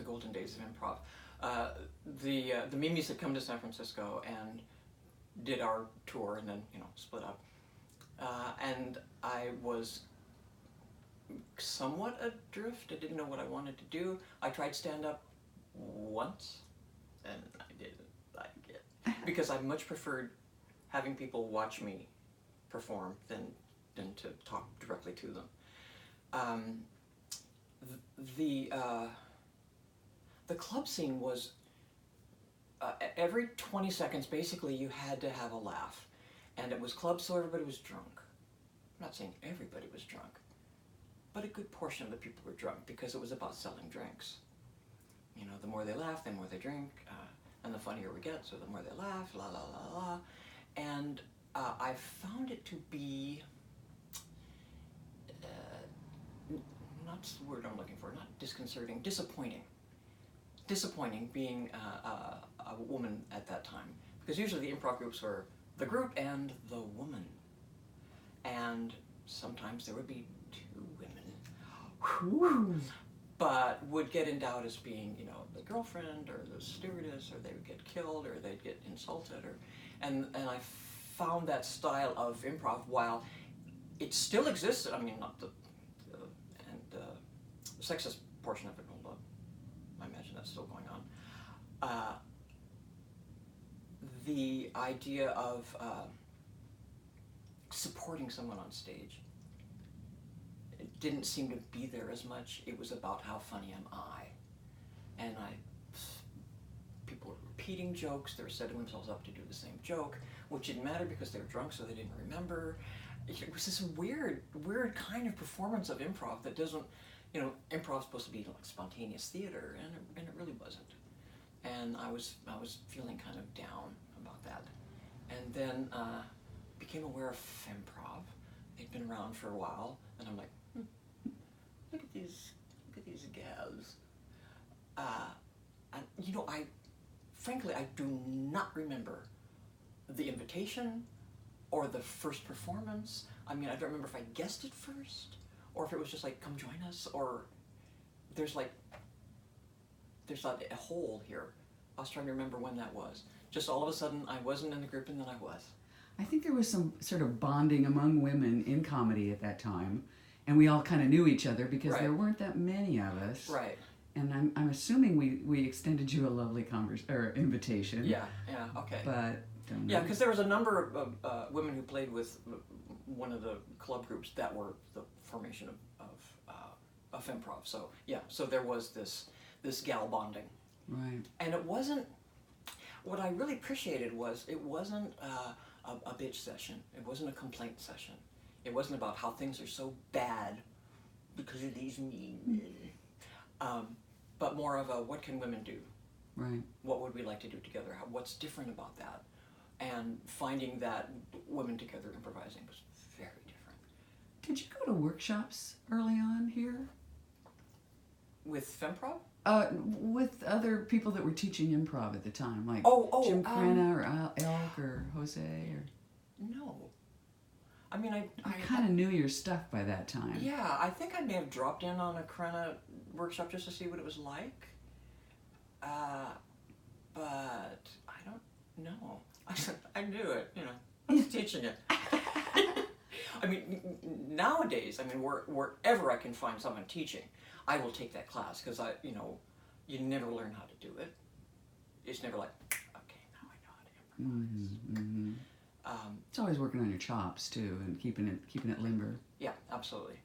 golden days of improv. The Mimis had come to San Francisco and did our tour, and then split up. And I was somewhat adrift. I didn't know what I wanted to do. I tried stand-up once, and I didn't like it because I much preferred having people watch me perform than to talk directly to them. The club scene was every 20 seconds basically you had to have a laugh, and it was club so everybody was drunk. I'm not saying everybody was drunk, but a good portion of the people were drunk because it was about selling drinks. The more they laugh, the more they drink, and the funnier we get, so the more they laugh, la la la la. And I found it to be, not the word I'm looking for, not disconcerting, disappointing. Disappointing being a woman at that time, because usually the improv groups were the group and the woman, and sometimes there would be two women, but would get endowed as being the girlfriend or the stewardess, or they would get killed or they'd get insulted, and I found that style of improv, while it still existed, I mean not the sexist portion of it, although I imagine that's still going on. The idea of supporting someone on stage, it didn't seem to be there as much. It was about how funny am I, and people were repeating jokes. They were setting themselves up to do the same joke, which didn't matter because they were drunk, so they didn't remember. It was this weird kind of performance of improv that doesn't. Improv's supposed to be like spontaneous theater, and it really wasn't. And I was feeling kind of down about that. And then became aware of Femprov. They'd been around for a while, and I'm like, look at these gals. And frankly, I do not remember the invitation or the first performance. I mean, I don't remember if I guessed it first, or if it was just like, come join us, or there's not a hole here. I was trying to remember when that was. Just all of a sudden, I wasn't in the group, and then I was. I think there was some sort of bonding among women in comedy at that time, and we all kind of knew each other because there weren't that many of us. Right. And I'm assuming we extended you a lovely invitation. Yeah, okay. But yeah, because there was a number of women who played with one of the club groups that were the formation of Femprov. So yeah, so there was this gal bonding. Right. And it wasn't. What I really appreciated was it wasn't a bitch session. It wasn't a complaint session. It wasn't about how things are so bad because of these mean men. But more of a, what can women do? Right. What would we like to do together? What's different about that? And finding that women together improvising was very different. Did you go to workshops early on here? With Femprov? With other people that were teaching improv at the time, like Jim Crenna or Elk or Jose or... No. I mean, I kind of knew your stuff by that time. Yeah, I think I may have dropped in on a Crenna workshop just to see what it was like. But I don't know. I knew it, I was teaching it. I mean, nowadays, wherever I can find someone teaching, I will take that class, because you never learn how to do it. It's never like, okay, now I know how to improvise. Mm-hmm. It's always working on your chops too, and keeping it limber. Yeah, absolutely.